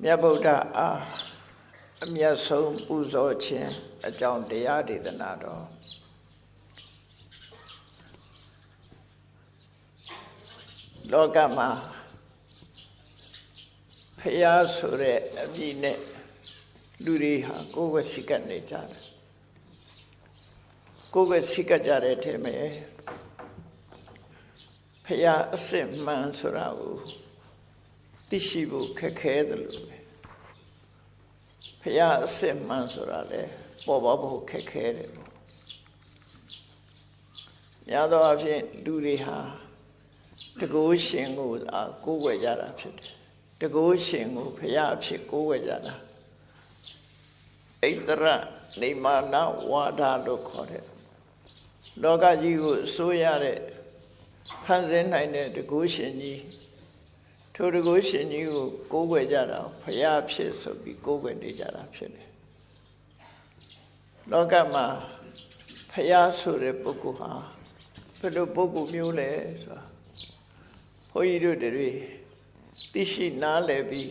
မြတ်ဗုဒ္ဓအားအမြတ်ဆုံးပူဇော်ခြင်းအကြောင်းတရားဒေသနာတော်လောကမှာဖယားဆိုတဲ့အမည်နဲ့လူတွေဟာကိုယ်ဝစီကပ်နေကြတယ်ကိုယ်ဝစီကပ်ကြတဲ့အထက်မှာဖယားအစစ်မှန်ဆိုတာကိုသိရှိဖို့ခက်ခဲတယ်လို့ပဲဖယားအစစ်မှန်ဆိုတာလေပေါ်ပါဖို့ခက်ခဲတယ်ပေါ့များသောအားဖြင့်လူတွေဟာတကုရှင်ကိုကိုးကွယ်ကြတာဖြစ်တယ်တကုရှင်ကိုဖယားအဖြစ်ကိုးကွယ်ကြတာဣတရနေမာနဝါဒလို့ခေါ်တယ်လောကကြီးကိုအစိုးရတဲ့ဖန်ဆင်းနိုင်တဲ့တကုရှင်ကြီးထိုတကုရှင်ကြီးကိုကိုးကွယ်ကြတာဖယားဖြစ်ဆိုပြီးကိုးကွယ်နေကြတာဖြစ်တယ်လောကမှာဖယားဆိုတဲ့ပုဂ္ဂိုလ်ဟာဘယ်လိုပုဂ္ဂိုလ်မျိုးလဲဆိုတာဘုန်းကြီးတို့တွေသိရှိနားလည်ပြီး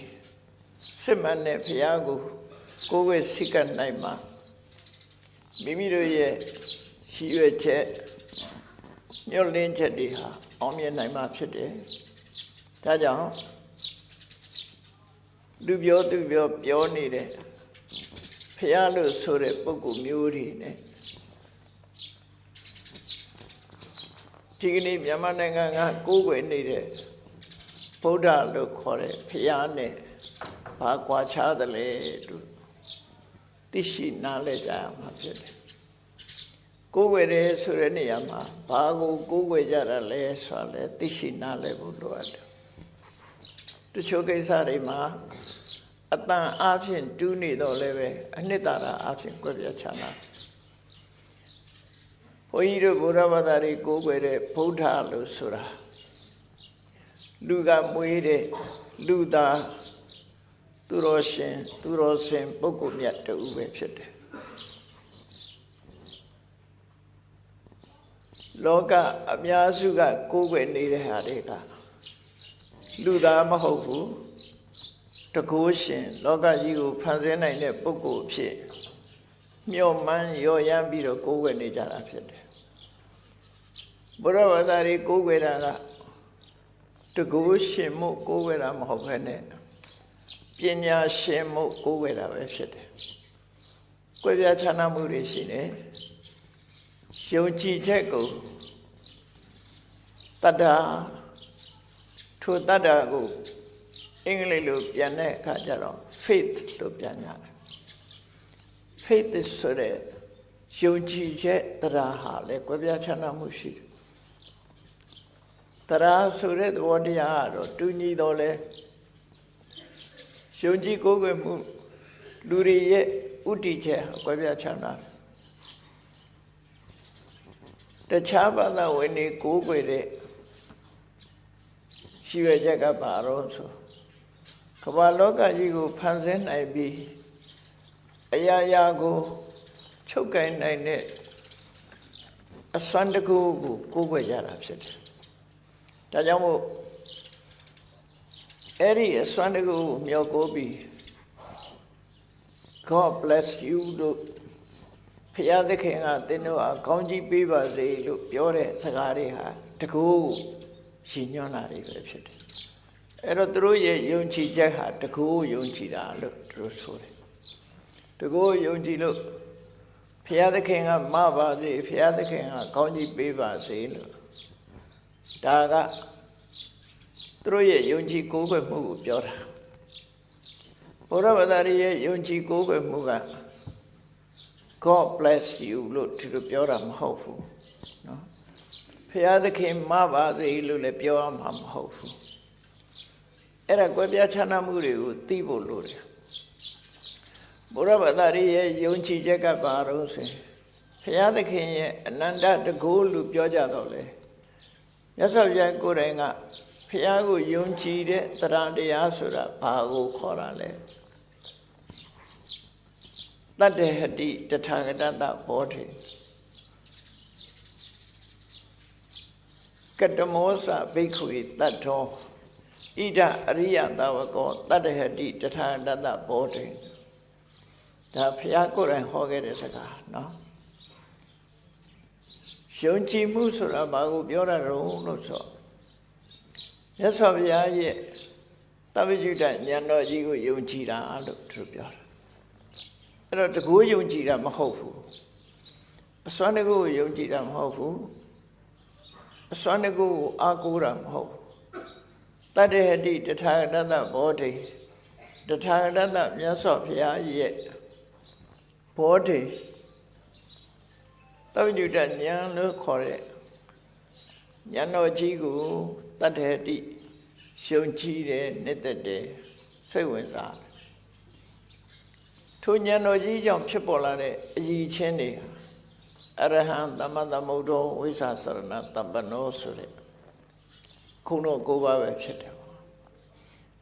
စစ်မှန်တဲ့ဘုရားကိုကိုယ်ဝဲစိတ်ကနိုင်မှာမိမိတို့ရဲ့ရှိရွယ်ချက်ညှို့လင်းချက်တွေဟာအောင်မြင်နိုင်မှာဖြစ်တယ်။ဒါကြောင့်လူပြောသူပြောနေတဲ့ဘုရားလို့ဆိုတဲ့ပုဂ္ဂိုလ်မျိုးတွေနဲ့ဒီကနေ့မြန်မာနိုင်ငံကကိုးကွယ်နေတဲ့ဗုဒ္ဓလို့ခေါ်တဲ့ဘုရားနဲ့ဘာကွာခြားသလဲလို့သိရှိနားလည်ကြရမှာဖြစ်တယ်။ကိုးကွယ်တယ်ဆိုတဲ့နေရာမှာဘာကိုကိုးကွယ်ကြတာလဲဆိုတာလဲသိရှိနားလည်ဖို့လိုအပ်တယ်။တချို့ကိစ္စတွေမှာအတန်အားဖြင့်တူးနေတော့လည်းပဲအနှစ်သာရအားဖြင့်ကွဲပြားခြားနားဘုန်းကြီးတို့ဗုဒ္ဓဘာသာတွေကိုးကွယ်တဲ့ဗုဒ္ဓလို့ဆိုတာလူကမွေးတဲ့လူသားသူတော်ရှင်သူတော်စင်ပုဂ္ဂိုလ်မြတ်တူပဲဖြစ်တယ်လောကအများစုကကိုးကွယ်နေတဲ့ဟာတွေကလူသားမဟုတ်ဘူးတကုရှင်လောကကြီးကိုဖန်ဆင်းနိုင်တဲ့ပုဂ္ဂိုလ်ဖြစ်မျှော်မှန်းရော်ရမ်းပြီးတော့ကိုးကွယ်နေကြတာဖြစ်တယ်ဘုရားဘာသာတွေကိုးကွယ်တာကတကုရှင်မှုကိုးကွယ်တာမဟုတ်ဘဲနဲ့ပညာရှင်မှုကိုးကွယ်တာပဲဖြစ်တယ်ကွဲပြားခြားနားမှုတွေရှိတယ်ယုံကြည်ချက်ကိုတတ္တာထိုတတ္တာကိုအင်္ဂလိပ်လိုပြန်တဲ့အခါကျတော့ faith လို့ပြန်ကြတယ် faith ဆိုတဲ့ယုံကြည်ချက်တရားဟာလည်းကွဲပြားခြားနားမှုရှိတယ်တရားဆိုတဲ့သဘောတရားကတော့တူညီတော့လဲယုံကြည်ကိုးကွယ်မှုလူတွေရဲ့ဥတည်ချက်ကွဲပြားခြားနားတခြားဘာသာဝင်တွေကိုးကွယ်တဲ့ရှိရချက်ကပါတော့ဆိုကမ္ဘာလောကကြီးကိုဖန်ဆင်းနိုင်ပြီးအရာရာကိုချုပ်ကိုင်နိုင်တဲ့အစွမ်းတကူကိုကိုးကွယ်ကြတာဖြစ်တယ်။ဒါကြောင့်မို့အဲ့ဒီအစွမ်းတကူကိုမြော်ကိုးပြီး God bless you လို့ဘုရားသခင်ကသင်တို့အားကောင်းချီးပေးပါစေလို့ပြောတဲ့စကားတွေဟာတကူရှင်ညွှန်းတာတွေပဲဖြစ်တယ်။အဲ့တော့သူတို့ရဲ့ယုံကြည်ချက်ဟာတကူယုံကြည်တာလို့သူတို့ဆိုတယ်။တကူယုံကြည်လို့ဘုရားသခင်ကမပါစေဘုရားသခင်ကကောင်းချီးပေးပါစေလို့ဒါကသူတို့ရဲ့ယုံကြည်ကိုးကွယ်မှုကိုပြောတာဘုရားဘာသာရဲ့ယုံကြည်ကိုးကွယ်မှုက God bless you လို့သူတို့ပြောတာမဟုတ်ဘူးနော်ဘုရားသခင်မပါစေလို့လည်းပြောရမှာမဟုတ်ဘူးအဲ့ဒါကွဲပြားခြားနားမှုတွေကိုသိဖို့လိုတယ်ဘုရားဘာသာရဲ့ယုံကြည်ချက်ကပါတော့ဆိုဘုရားသခင်ရဲ့အနန္တတကုလို့ပြောကြတော့လေမြတ်စွာဘုရားကိုယ်တိုင်ကဘုရားကိုယုံကြည်တဲ့တရားတရားဆိုတာဘာကိုခေါ်တာလဲတတ္တဟတိတထာဂတတဘောဓိကတမောစဘိက္ခွေတတ္ထော ဣဒအရိယသာဝကောတတ္တဟတိတထာတတဘောဓိဒါဘုရားကိုယ်တိုင်ဟောခဲ့တဲ့စကားနော်ယုံကြည်မှုဆိုတာဘာကိုပြောတာလဲလို့ဆိုမြတ်စွာဘုရားရဲ့သဗ္ဗညုတဉာဏ်တော်ကြီးကိုယုံကြည်တာလို့သူပြောတာအဲ့တော့တကူယုံကြည်တာမဟုတ်ဘူးအစွမ်းတကူကိုယုံကြည်တာမဟုတ်ဘူးအစွမ်းတကူကိုအားကိုးတာမဟုတ်ဘူးတတ္တဟတိတထာဂတဘောဓိတထာဂတမြတ်စွာဘုရားရဲ့ဘောဓိသဗ္ဗညုတဉာဏ်လို့ခေါ်တဲ့ဉာဏ်တော်ကြီးကိုတတ္တဟတိရှုံကြည့်တယ်နှစ်သက်တယ်စိတ်ဝင်စားတယ်ထိုဉာဏ်တော်ကြီးကြောင့်ဖြစ်ပေါ်လာတဲ့အရည်ချင်းတွေအရဟံသမ္မာသမ္ဗုဒ္ဓောဝိသသရဏတပ္ပနောဆိုတဲ့ခုံတော်၉ပါးပဲဖြစ်တယ်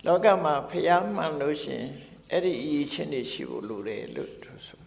လောကမှာဖျားမှန်လို့ရှင်အဲ့ဒီအရည်ချင်းတွေရှိဖို့လိုတယ်လို့ဆို